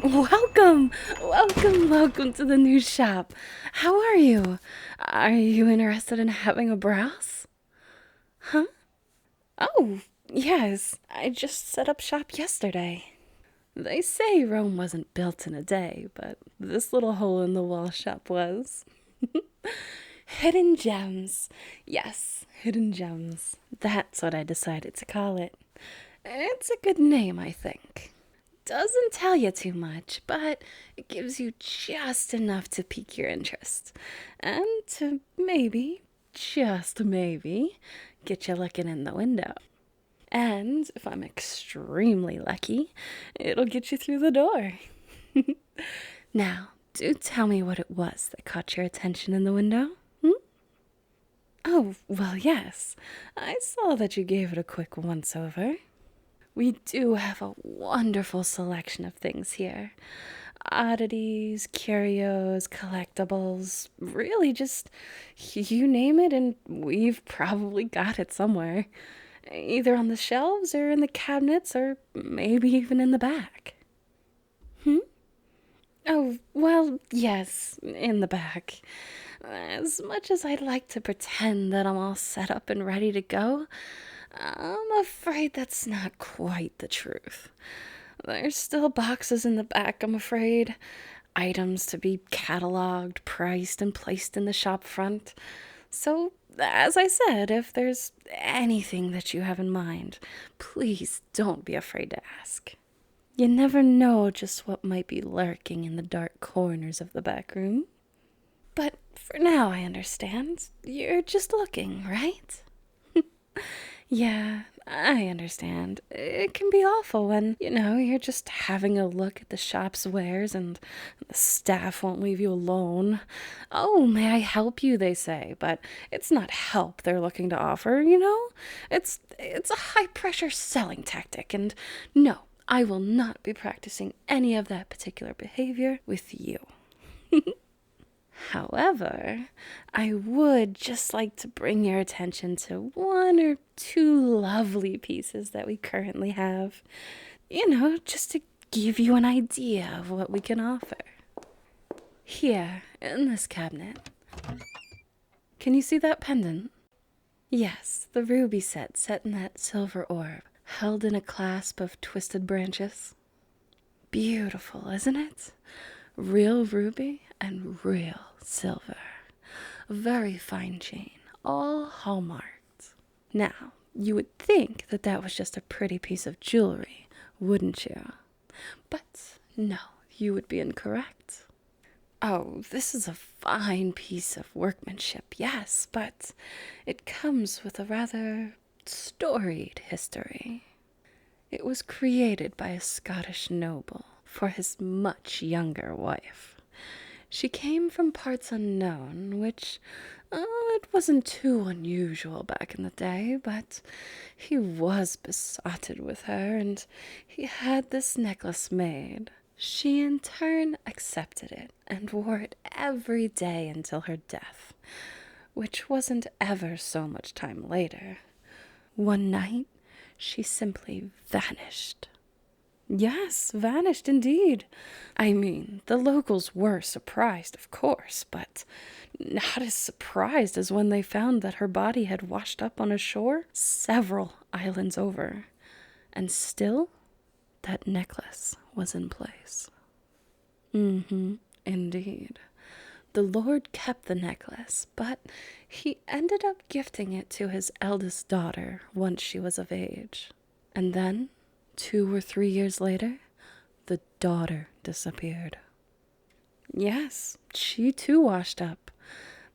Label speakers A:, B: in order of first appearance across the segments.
A: Welcome, welcome to the new shop. How are you? Are you interested in having a browse? Huh? Oh, yes. I just set up shop yesterday. They say Rome wasn't built in a day, but this little hole in the wall shop was. Hidden gems. Yes, hidden gems. That's what I decided to call it. It's a good name, I think. Doesn't tell you too much, but it gives you just enough to pique your interest. And to maybe, just maybe, get you looking in the window. And if I'm extremely lucky, it'll get you through the door. Now, do tell me what it was that caught your attention in the window. Oh, well, yes. I saw that you gave it a quick once over. We do have a wonderful selection of things here. Oddities, curios, collectibles, really just you name it and we've probably got it somewhere. Either on the shelves or in the cabinets or maybe even in the back. Oh, well, yes, in the back. As much as I'd like to pretend that I'm all set up and ready to go, I'm afraid that's not quite the truth. There's still boxes in the back, I'm afraid. Items to be cataloged, priced, and placed in the shop front. So, as I said, if there's anything that you have in mind, please don't be afraid to ask. You never know just what might be lurking in the dark corners of the back room. But for now, I understand. You're just looking, right? Yeah, I understand. It can be awful when, you're just having a look at the shop's wares and the staff won't leave you alone. Oh, may I help you, they say, but it's not help they're looking to offer. It's a high-pressure selling tactic, and no, I will not be practicing any of that particular behavior with you. However, I would just like to bring your attention to one or two lovely pieces that we currently have. Just to give you an idea of what we can offer. Here, in this cabinet. Can you see that pendant? Yes, the ruby set in that silver orb, held in a clasp of twisted branches. Beautiful, isn't it? Real ruby and real silver. A very fine chain, all hallmarked. Now, you would think that that was just a pretty piece of jewelry, wouldn't you? But no, you would be incorrect. Oh, this is a fine piece of workmanship, yes, but it comes with a rather storied history. It was created by a Scottish noble for his much younger wife. She came from parts unknown, which, it wasn't too unusual back in the day, but he was besotted with her, and he had this necklace made. She in turn accepted it and wore it every day until her death, which wasn't ever so much time later. One night, she simply vanished. Yes, vanished indeed. I mean, the locals were surprised, of course, but not as surprised as when they found that her body had washed up on a shore several islands over. And still, that necklace was in place. Indeed. The Lord kept the necklace, but he ended up gifting it to his eldest daughter once she was of age. And then, 2 or 3 years later, the daughter disappeared. Yes, she too washed up,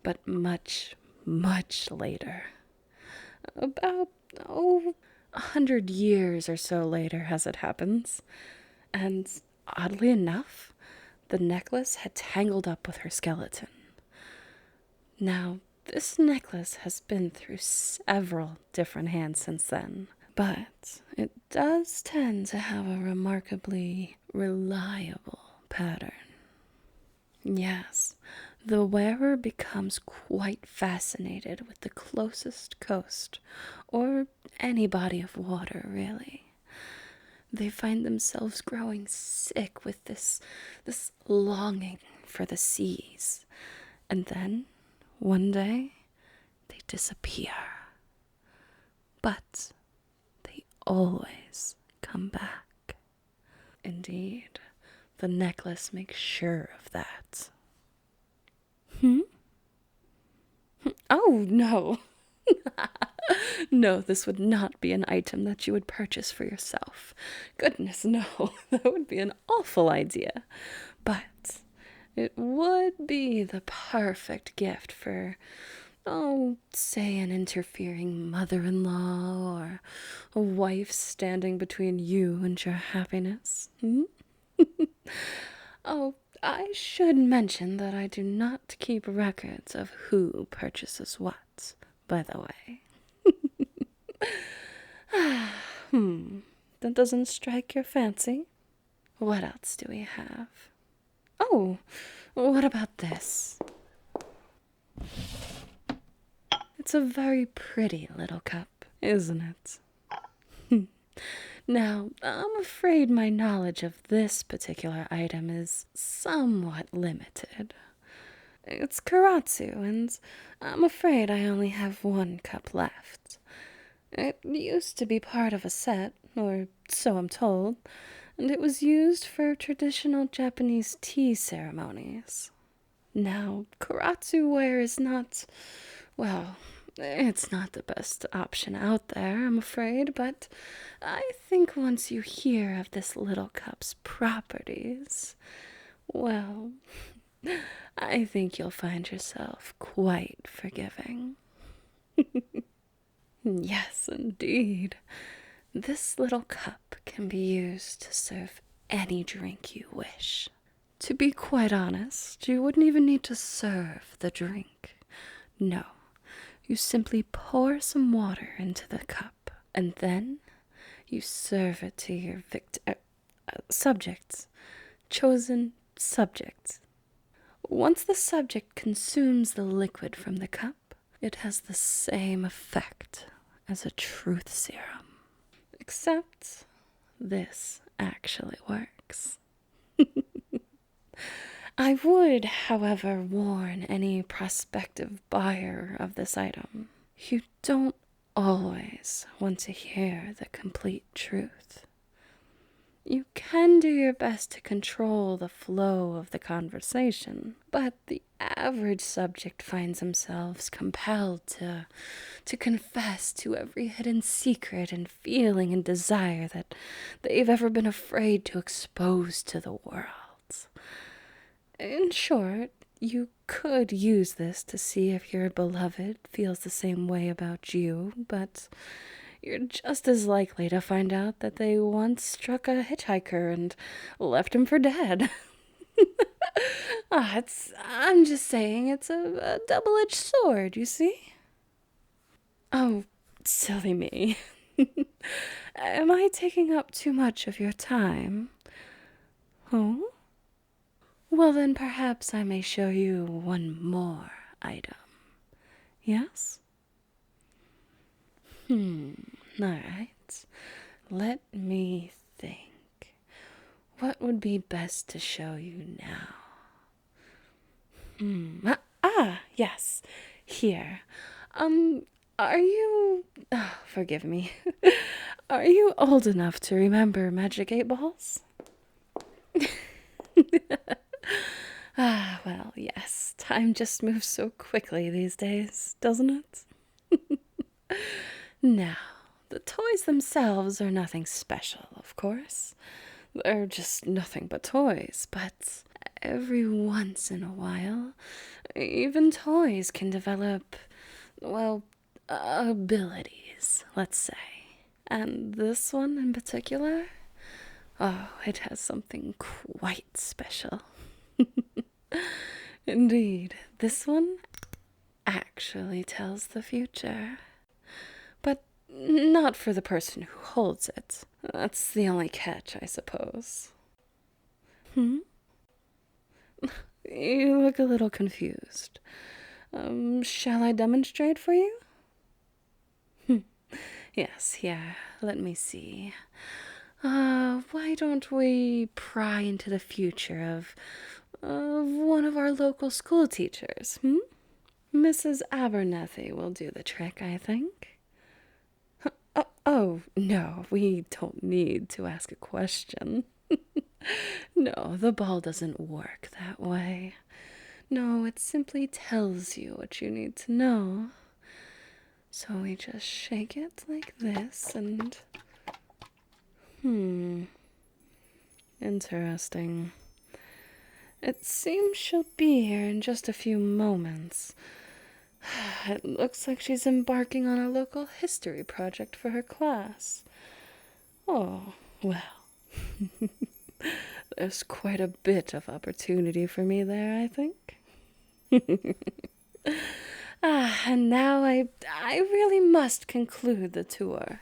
A: but much, much later. About, 100 years or so later, as it happens. And oddly enough, the necklace had tangled up with her skeleton. Now, this necklace has been through several different hands since then, but it does tend to have a remarkably reliable pattern. Yes, the wearer becomes quite fascinated with the closest coast, or any body of water, really. They find themselves growing sick with this longing for the seas. And then, one day, they disappear. But they always come back. Indeed, the necklace makes sure of that. Oh, no. No, this would not be an item that you would purchase for yourself. Goodness, no. That would be an awful idea. But it would be the perfect gift for, say an interfering mother-in-law or a wife standing between you and your happiness. Oh, I should mention that I do not keep records of who purchases what, by the way. That doesn't strike your fancy? What else do we have? Oh, what about this? It's a very pretty little cup, isn't it? Now, I'm afraid my knowledge of this particular item is somewhat limited. It's Karatsu, and I'm afraid I only have one cup left. It used to be part of a set, or so I'm told, and it was used for traditional Japanese tea ceremonies. Now, Karatsu ware is not, well, it's not the best option out there, I'm afraid, but I think once you hear of this little cup's properties, well, I think you'll find yourself quite forgiving. Yes, indeed. This little cup can be used to serve any drink you wish. To be quite honest, you wouldn't even need to serve the drink. No, you simply pour some water into the cup, and then you serve it to your subjects, chosen subjects. Once the subject consumes the liquid from the cup, it has the same effect as a truth serum. Except this actually works. I would, however, warn any prospective buyer of this item. You don't always want to hear the complete truth. You can do your best to control the flow of the conversation, but the average subject finds themselves compelled to confess to every hidden secret and feeling and desire that they've ever been afraid to expose to the world. In short, you could use this to see if your beloved feels the same way about you, but you're just as likely to find out that they once struck a hitchhiker and left him for dead. I'm just saying it's a double-edged sword, you see? Oh, silly me. Am I taking up too much of your time? Oh? Well, then perhaps I may show you one more item. Yes? All right. Let me think. What would be best to show you now? Yes. Here. Are you... Oh, forgive me. Are you old enough to remember Magic 8 Balls? Well, yes. Time just moves so quickly these days, doesn't it? Now, the toys themselves are nothing special, of course. They're just nothing but toys, but every once in a while, even toys can develop, well, abilities, let's say. And this one in particular, it has something quite special. Indeed, this one actually tells the future. But not for the person who holds it. That's the only catch, I suppose. You look a little confused. Shall I demonstrate for you? Yes, here, let me see. Why don't we pry into the future of one of our local school teachers, hmm? Mrs. Abernethy will do the trick, I think. Oh, no, we don't need to ask a question. No, the ball doesn't work that way. No, it simply tells you what you need to know. So we just shake it like this and... Interesting. It seems she'll be here in just a few moments. It looks like she's embarking on a local history project for her class. Oh, well. There's quite a bit of opportunity for me there, I think. And now I really must conclude the tour.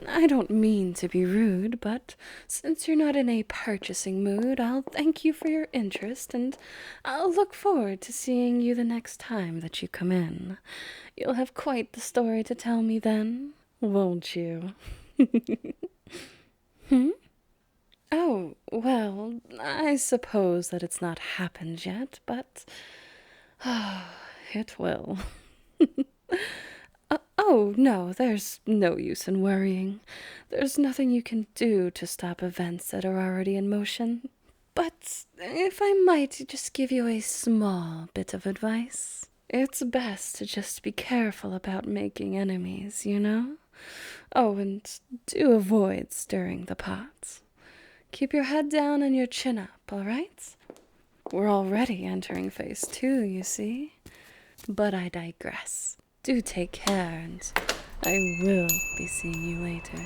A: I don't mean to be rude, but since you're not in a purchasing mood, I'll thank you for your interest, and I'll look forward to seeing you the next time that you come in. You'll have quite the story to tell me then, won't you? Oh, well, I suppose that it's not happened yet, but it will. Oh, no, there's no use in worrying. There's nothing you can do to stop events that are already in motion. But if I might just give you a small bit of advice, it's best to just be careful about making enemies, you know? Oh, and do avoid stirring the pot. Keep your head down and your chin up, all right? We're already entering phase 2, you see? But I digress. Do take care, and I will be seeing you later.